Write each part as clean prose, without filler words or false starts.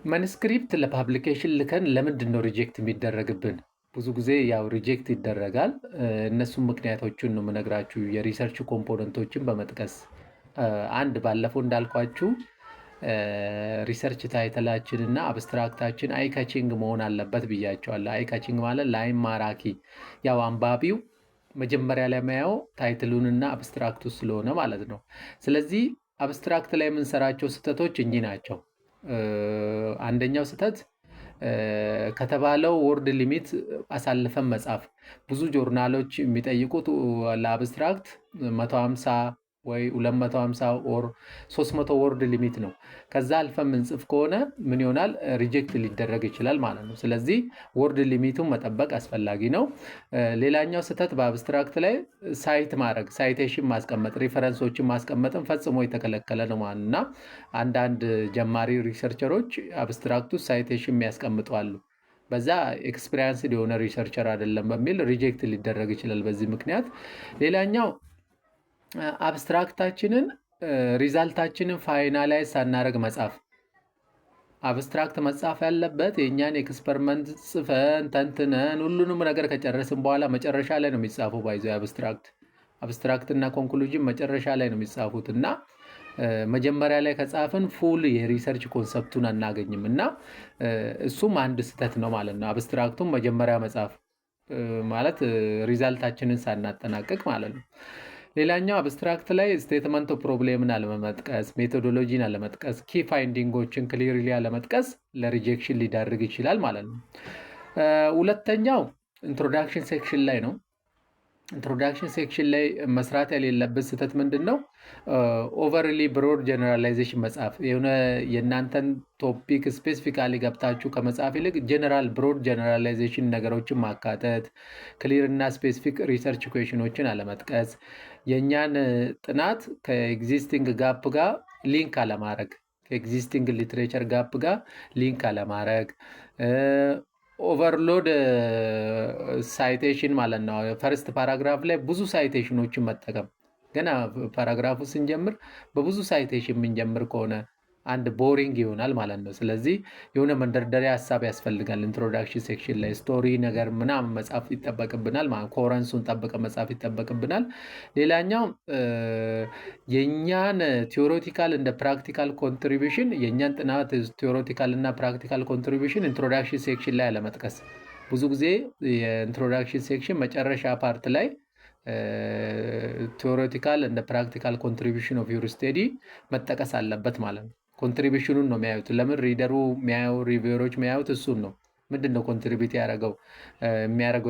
ማኑስክሪፕት ለፐብሊኬሽን ልከን ለምንድነው ሪጀክት የሚደረግብን? ብዙ ጊዜ ያው ሪጀክት ይደረጋል። እነሱም ምክንያቶቹን ነው የምነግራችሁ የሪሰርች ኮምፖነንቶችን በመጥቀስ አንድ ባለፈው እንዳልኳችሁ ሪሰርች ታይትላችን እና አብስትራክታችን አይካቺንግ መሆን አለበት ብያቸዋለሁ። አይካቺንግ ማለት ላይም ማራኪ፣ ያው አንባቢው መጀመሪያ ላይ የሚያየው ታይትሉንና አብስትራክቱ ስለሆነ ማለት ነው። ስለዚህ አብስትራክት ላይ የምንሰራቸው ስህተቶች እንጂ ናቸው። አንደኛው ስህተት ከተባለው ወርድ ሊሚት አሳልፈን መጻፍ። ብዙ ጆርናሎች የሚጠይቁት ለአብስትራክት 150 ወይ 250 ኦር 300 ወርድ ሊሚት ነው። ከዛ አልፈን ምንጽፍ ከሆነ ምን ይሆናል? ሪጀክት ሊደረግ ይችላል ማለት ነው። ስለዚህ ወርድ ሊሚቱን መጠበቅ አስፈላጊ ነው። ሌላኛው ስህተት በአብስትራክት ላይ ሳይት ማድረግ፣ ሳይቴሽን ማስቀመጥ፣ ሪፈረንሶችን ማስቀመጥን ፈጽሞ የተከለከለ ነው ማለት እና አንዳንድ ጀማሪ ሪሰርቸሮች አብስትራክቱ ሳይቴሽን የሚያስቀምጡ አሉ። በዛ ኤክስፒሪየንስ የሆነ ሪሰርቸር አይደለም በሚል ሪጀክት ሊደረግ ይችላል በዚህ ምክንያት። ሌላኛው አብስትራክታችንን ሪዛልታችንን ፋይናላይዝ ሳናደርግ መጻፍ። አብስትራክት መጻፍ ያለበት የእኛን ኤክስፐሪመንት ጽፈን ተንትነን ሁሉንም ነገር ከጨረስን በኋላ መጨረሻ ላይ ነው የሚጻፈው። ባይዞ አብስትራክት እና ኮንክሉዥን መጨረሻ ላይ ነው የሚጻፉት እና መጀመሪያ ላይ ከጻፍን ፉል የሪሰርች ኮንሰፕቱን አናገኝም እና እሱም አንድ ስህተት ነው ማለት ነው። አብስትራክቱን መጀመሪያ መጻፍ ማለት ሪዛልታችንን ሳናጠናቅቅ ማለት ነው። ሌላኛው አብስትራክት ላይ ስቴትመንት ኦፍ ፕሮብሌምን አለመጥቀስ፣ ሜቶዶሎጂን አለመጥቀስ፣ ኪ ፋይንዲንጎችን ክሊርሊ አለመጥቀስ ለሪጀክሽን ሊዳርግ ይችላል ማለት ነው። ሁለተኛው ኢንትሮዳክሽን ሴክሽን ላይ ነው። ኢንትሮዳክሽን ሴክሽን ላይ መስራት የሌለበት ስህተት ምንድን ነው? ኦቨርሊ ብሮድ ጀነራላይዜሽን መጻፍ። የሆነ የእናንተን ቶፒክ ስፔሲፊካሊ ገብታችሁ ከመጻፍ ይልቅ ጀነራል ብሮድ ጀነራላይዜሽን ነገሮችን ማካተት፣ ክሊር እና ስፔሲፊክ ሪሰርች ኩዌሽኖችን አለመጥቀስ፣ የእኛን ጥናት ከኤግዚስቲንግ ጋፕ ጋር ሊንክ አለማድረግ፣ ከኤግዚስቲንግ ሊትሬቸር ጋፕ ጋር ሊንክ አለማድረግ፣ ኦቨርሎድ ሳይቴሽን ማለት ነው። ፈርስት ፓራግራፍ ላይ ብዙ ሳይቴሽኖችን መጠቀም። ገና ፓራግራፉ ስንጀምር በብዙ ሳይቴሽን የምንጀምር ከሆነ አንድ ቦሪንግ ይሆናል ማለት ነው። ስለዚህ የሆነ መንደርደሪያ ሀሳብ ያስፈልጋል። ኢንትሮዳክሽን ሴክሽን ላይ ስቶሪ ነገር ምናምን መጻፍ ይጠበቅብናል ማለት ኮረንሱን ጠብቀ መጻፍ ይጠበቅብናል። ሌላኛው የእኛን ቲዎሬቲካል እንደ ፕራክቲካል ኮንትሪቢሽን፣ የእኛን ጥናት ቲዎሬቲካል እና ፕራክቲካል ኮንትሪቢሽን ኢንትሮዳክሽን ሴክሽን ላይ አለመጥቀስ። ብዙ ጊዜ የኢንትሮዳክሽን ሴክሽን መጨረሻ ፓርት ላይ ቲዎሬቲካል እንደ ፕራክቲካል ኮንትሪቢሽን ኦፍ ዩር ስቴዲ መጠቀስ አለበት ማለት ነው። ኮንትሪቢሽኑን ነው የሚያዩት። ለምን ሪደሩ የሚያዩ ሪቪወሮች የሚያዩት እሱን ነው። ምንድን ነው ኮንትሪቢዩት የሚያደርገው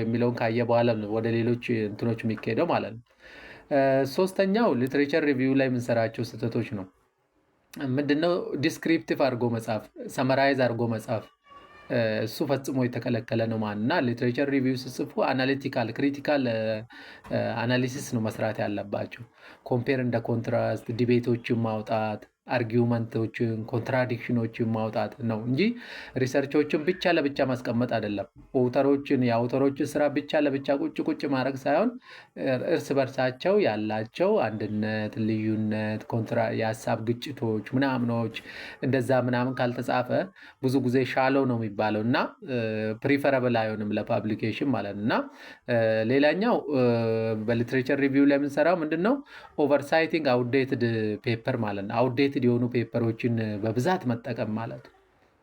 የሚለውን ካየ በኋላ ነው ወደ ሌሎች እንትኖች የሚካሄደው ማለት ነው። ሶስተኛው ሊትሬቸር ሪቪው ላይ የምንሰራቸው ስህተቶች ነው። ምንድነው? ዲስክሪፕቲቭ አድርጎ መጻፍ፣ ሰመራይዝ አድርጎ መጻፍ እሱ ፈጽሞ የተከለከለ ነው ማለት እና ሊትሬቸር ሪቪው ስጽፉ አናሊቲካል ክሪቲካል አናሊሲስ ነው መስራት ያለባቸው። ኮምፔር እንደ ኮንትራስት፣ ዲቤቶችን ማውጣት፣ አርጊውመንቶችን፣ ኮንትራዲክሽኖችን ማውጣት ነው እንጂ ሪሰርቾችን ብቻ ለብቻ ማስቀመጥ አይደለም። የአውተሮችን ስራ ብቻ ለብቻ ቁጭ ማድረግ ሳይሆን እርስ በርሳቸው ያላቸው አንድነት፣ ልዩነት፣ የሀሳብ ግጭቶች ምናምኖች እንደዛ ምናምን ካልተጻፈ ብዙ ጊዜ ሻለው ነው የሚባለው እና ፕሪፈረብል አይሆንም ለፓብሊኬሽን ማለት ነው። እና ሌላኛው በሊትሬቸር ሪቪው ላይ የምንሰራው ምንድን ነው? ኦቨርሳይቲንግ አውትዴትድ ፔፐር ማለት ነው። አውትዴትድ የሆኑ ፔፐሮችን በብዛት መጠቀም ማለት ነው።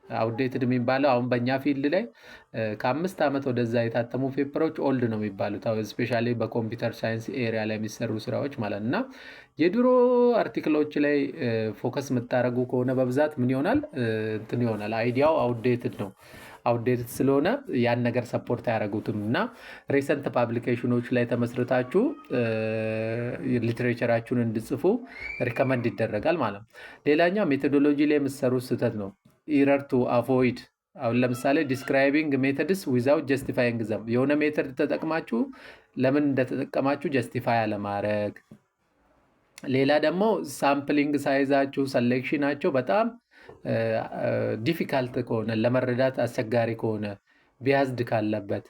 አውትዴትድ የሚባለው አሁን በእኛ ፊልድ ላይ ከ5 ዓመት ወደዛ የታተሙ ፔፐሮች ኦልድ ነው የሚባሉት። ስፔሻሊ በኮምፒውተር ሳይንስ ኤሪያ ላይ የሚሰሩ ስራዎች ማለት እና የድሮ አርቲክሎች ላይ ፎከስ የምታደርጉ ከሆነ በብዛት ምን ይሆናል? እንትን ይሆናል። አይዲያው አውትዴትድ ነው። አውትዴትድ ስለሆነ ያን ነገር ሰፖርት አያደርጉትም እና ሪሰንት ፓብሊኬሽኖች ላይ ተመስርታችሁ ሊትሬቸራችሁን እንድጽፉ ሪከመንድ ይደረጋል ማለት ነው። ሌላኛው ሜቶዶሎጂ ላይ የምትሰሩት ስህተት ነው። ኢረር ቱ አቮይድ። አሁን ለምሳሌ ዲስክራይቢንግ ሜተድስ ዊዛውት ጀስቲፋይንግ ዘም፣ የሆነ ሜተድ ተጠቅማችሁ ለምን እንደተጠቀማችሁ ጀስቲፋይ አለማድረግ። ሌላ ደግሞ ሳምፕሊንግ ሳይዛችሁ ሰሌክሽናቸው በጣም ዲፊካልት ከሆነ ለመረዳት አስቸጋሪ ከሆነ ቢያዝድ ካለበት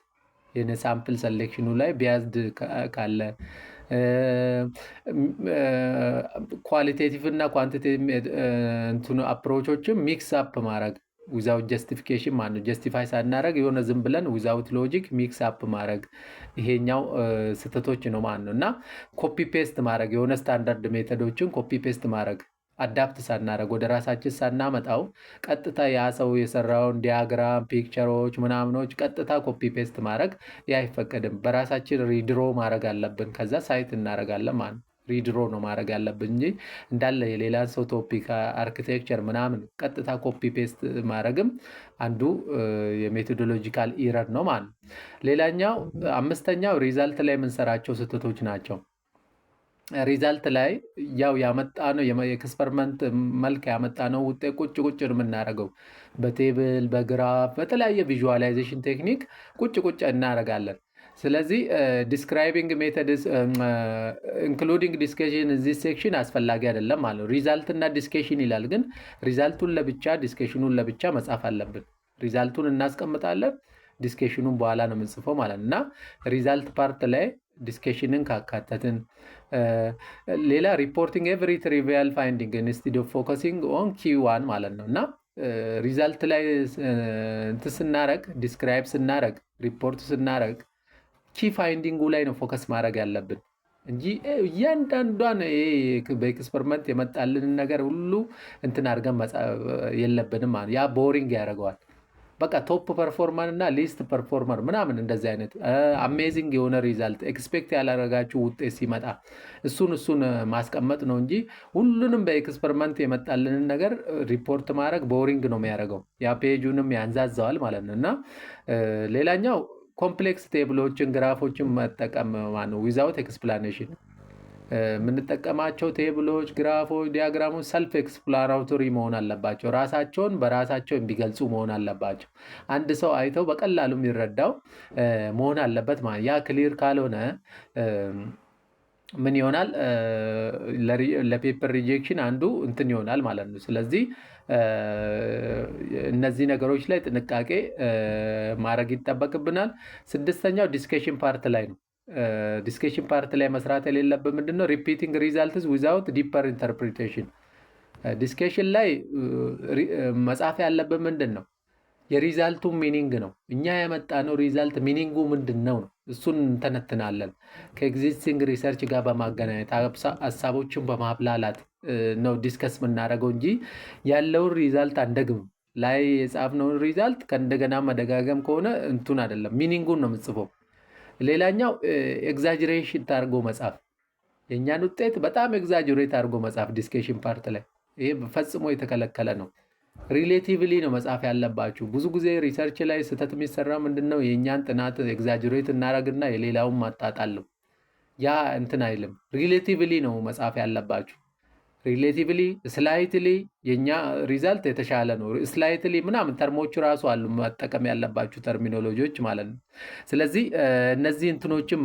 የነ ሳምፕል ሰሌክሽኑ ላይ ቢያዝድ ካለ ኳሊቴቲቭ እና ኳንቲቴቲቭ እንትኑ አፕሮቾችን ሚክስ አፕ ማድረግ ዊዛውት ጀስቲፊኬሽን ማለት ነው። ጀስቲፋይ ሳናረግ የሆነ ዝም ብለን ዊዛውት ሎጂክ ሚክስ አፕ ማድረግ ይሄኛው ስህተቶች ነው ማለት ነው። እና ኮፒ ፔስት ማድረግ የሆነ ስታንዳርድ ሜተዶችን ኮፒ ፔስት ማድረግ አዳፕት ሳናረግ ወደ ራሳችን ሳናመጣው ቀጥታ ያ ሰው የሰራውን ዲያግራም፣ ፒክቸሮች፣ ምናምኖች ቀጥታ ኮፒ ፔስት ማድረግ ያ አይፈቀድም። በራሳችን ሪድሮ ማድረግ አለብን። ከዛ ሳይት እናደርጋለን ማለት ነው። ሪድሮ ነው ማድረግ ያለብን እንጂ እንዳለ የሌላን ሰው ቶፒክ አርኪቴክቸር ምናምን ቀጥታ ኮፒ ፔስት ማድረግም አንዱ የሜቶዶሎጂካል ኢረር ነው ማለት ነው። ሌላኛው አምስተኛው ሪዛልት ላይ የምንሰራቸው ስህተቶች ናቸው። ሪዛልት ላይ ያው ያመጣ ነው የኤክስፐሪመንት መልክ ያመጣ ነው ውጤት ቁጭ ቁጭ ነው የምናደርገው በቴብል በግራፍ በተለያየ ቪዥዋላይዜሽን ቴክኒክ ቁጭ ቁጭ እናደርጋለን። ስለዚህ ዲስክራይቢንግ ሜተድስ ኢንክሉዲንግ ዲስከሽን እዚህ ሴክሽን አስፈላጊ አይደለም ማለት ነው። ሪዛልት እና ዲስከሽን ይላል፣ ግን ሪዛልቱን ለብቻ ዲስከሽኑን ለብቻ መጻፍ አለብን። ሪዛልቱን እናስቀምጣለን፣ ዲስከሽኑን በኋላ ነው የምንጽፈው ማለት ነው። እና ሪዛልት ፓርት ላይ ዲስከሽንን ካካተትን ሌላ ሪፖርቲንግ ኤቭሪ ትሪቪያል ፋይንዲንግ ኢንስቲድ ኦፍ ፎከሲንግ ኦን ኪዋን ማለት ነው። እና ሪዛልት ላይ እንትን ስናረግ ዲስክራይብ ስናረግ ሪፖርት ስናረግ ኪ ፋይንዲንጉ ላይ ነው ፎከስ ማድረግ ያለብን እንጂ እያንዳንዷን በኤክስፐሪመንት የመጣልንን ነገር ሁሉ እንትን አድርገን የለብንም። ያ ቦሪንግ ያደርገዋል። በቃ ቶፕ ፐርፎርመር እና ሊስት ፐርፎርመር ምናምን እንደዚህ አይነት አሜዚንግ የሆነ ሪዛልት ኤክስፔክት ያላረጋችሁ ውጤት ሲመጣ እሱን ማስቀመጥ ነው እንጂ ሁሉንም በኤክስፐሪመንት የመጣልንን ነገር ሪፖርት ማድረግ ቦሪንግ ነው የሚያደርገው። ያ ፔጁንም ያንዛዘዋል ማለት ነው። እና ሌላኛው ኮምፕሌክስ ቴብሎችን ግራፎችን መጠቀም ነው ዊዛውት ኤክስፕላኔሽን። የምንጠቀማቸው ቴብሎች፣ ግራፎች፣ ዲያግራሞች ሰልፍ ኤክስፕላናቶሪ መሆን አለባቸው። ራሳቸውን በራሳቸው የሚገልጹ መሆን አለባቸው። አንድ ሰው አይተው በቀላሉ የሚረዳው መሆን አለበት ማለት። ያ ክሊር ካልሆነ ምን ይሆናል? ለፔፐር ሪጀክሽን አንዱ እንትን ይሆናል ማለት ነው። ስለዚህ እነዚህ ነገሮች ላይ ጥንቃቄ ማድረግ ይጠበቅብናል። ስድስተኛው ዲስከሽን ፓርት ላይ ነው። ዲስከሽን ፓርት ላይ መስራት የሌለብን ምንድነው? ሪፒቲንግ ሪዛልትስ ዊዛውት ዲፐር ኢንተርፕሪቴሽን። ዲስከሽን ላይ መጻፍ ያለብን ምንድን ነው? የሪዛልቱ ሚኒንግ ነው። እኛ ያመጣነው ሪዛልት ሚኒንጉ ምንድን ነው? እሱን እንተነትናለን። ከኤግዚስቲንግ ሪሰርች ጋር በማገናኘት ሀሳቦችን በማብላላት ነው ዲስከስ የምናደርገው እንጂ ያለውን ሪዛልት አንደግም። ላይ የጻፍነውን ሪዛልት ከእንደገና መደጋገም ከሆነ እንቱን አይደለም፣ ሚኒንጉን ነው የምጽፈው። ሌላኛው ኤግዛጅሬሽን ታርጎ መጻፍ፣ የእኛን ውጤት በጣም ኤግዛጅሬት አድርጎ መጻፍ ዲስከሽን ፓርት ላይ ይሄ ፈጽሞ የተከለከለ ነው። ሪሌቲቭሊ ነው መጻፍ ያለባችሁ። ብዙ ጊዜ ሪሰርች ላይ ስህተት የሚሰራ ምንድነው? የእኛን ጥናት ኤግዛጅሬት እናደርግና የሌላውን ማጣጣል ነው። ያ እንትን አይልም። ሪሌቲቭሊ ነው መጻፍ ያለባችሁ። ሪሌቲቭሊ ስላይትሊ የኛ ሪዛልት የተሻለ ነው። ስላይትሊ ምናምን ተርሞቹ ራሱ አሉ መጠቀም ያለባችሁ ተርሚኖሎጂዎች ማለት ነው። ስለዚህ እነዚህ እንትኖችን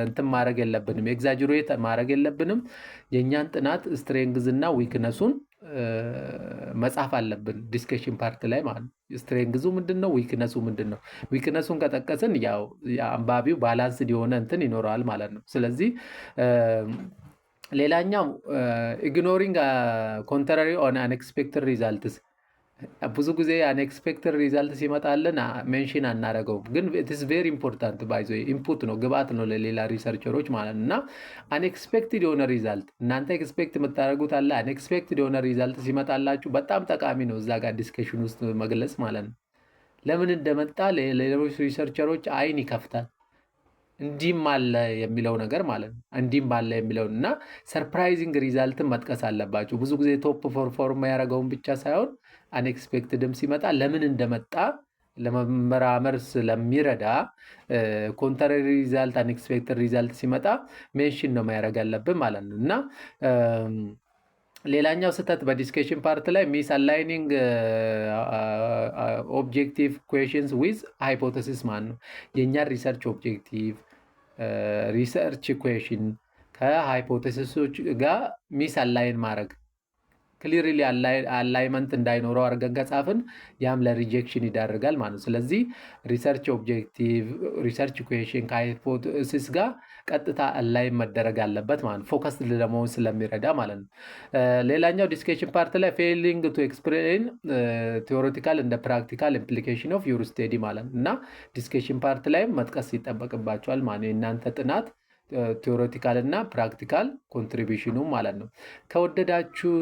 እንትን ማድረግ የለብንም፣ ኤግዛጅሬት ማድረግ የለብንም። የእኛን ጥናት ስትሬንግዝ እና ዊክነሱን መጻፍ አለብን ዲስከሽን ፓርት ላይ ማለት ነው። ስትሬንግዙ ምንድን ነው? ዊክነሱ ምንድን ነው? ዊክነሱን ከጠቀስን ያው አንባቢው ባላንስድ የሆነ እንትን ይኖረዋል ማለት ነው። ስለዚህ ሌላኛው ኢግኖሪንግ ኮንትራሪ ኦን አንኤክስፔክትድ ሪዛልትስ። ብዙ ጊዜ አንኤክስፔክትድ ሪዛልት ሲመጣልን ሜንሽን አናደርገውም፣ ግን ኢትስ ቬሪ ኢምፖርታንት ባይዞ ኢንፑት ነው፣ ግብአት ነው ለሌላ ሪሰርቸሮች ማለት ነው። እና አንኤክስፔክትድ የሆነ ሪዛልት እናንተ ኤክስፔክት የምታደርጉት አለ። አንኤክስፔክትድ የሆነ ሪዛልት ሲመጣላችሁ በጣም ጠቃሚ ነው እዛ ጋር ዲስከሽን ውስጥ መግለጽ ማለት ነው። ለምን እንደመጣ ለሌሎች ሪሰርቸሮች አይን ይከፍታል። እንዲህም አለ የሚለው ነገር ማለት ነው። እንዲህም አለ የሚለውን እና ሰርፕራይዚንግ ሪዛልትን መጥቀስ አለባቸው። ብዙ ጊዜ ቶፕ ፐርፎርም ያደረገውን ብቻ ሳይሆን አንኤክስፔክትድም ሲመጣ ለምን እንደመጣ ለመመራመር ስለሚረዳ ኮንትራሪ ሪዛልት፣ አንኤክስፔክትድ ሪዛልት ሲመጣ ሜንሽን ነው ማድረግ ያለብን ማለት ነው። እና ሌላኛው ስህተት በዲስከሽን ፓርት ላይ ሚስ አላይኒንግ ኦብጀክቲቭ ኩዌሽንስ ዊዝ ሃይፖቴሲስ ማለት ነው። የእኛን ሪሰርች ኦብጀክቲቭ ሪሰርች ኩዌሽን ከሃይፖቴሲሶች ጋር ሚስ አላይን ማድረግ ክሊርሊ አላይመንት እንዳይኖረው አድርገን ከጻፍን ያም ለሪጀክሽን ይዳርጋል ማለት ነው። ስለዚህ ሪሰርች ኦብጀክቲቭ፣ ሪሰርች ኩዌሽን ከሃይፖቴሲስ ጋር ቀጥታ አላይ መደረግ አለበት ማለት ነው። ፎከስ ለመሆን ስለሚረዳ ማለት ነው። ሌላኛው ዲስከሽን ፓርት ላይ ፌሊንግ ቱ ኤክስፕሌን ቴዎሬቲካል እንደ ፕራክቲካል ኢምፕሊኬሽን ኦፍ ዩር ስቴዲ ማለት ነው እና ዲስከሽን ፓርት ላይ መጥቀስ ይጠበቅባቸዋል ማለት ነው። የእናንተ ጥናት ቴዎሬቲካል እና ፕራክቲካል ኮንትሪቢሽኑ ማለት ነው። ከወደዳችሁ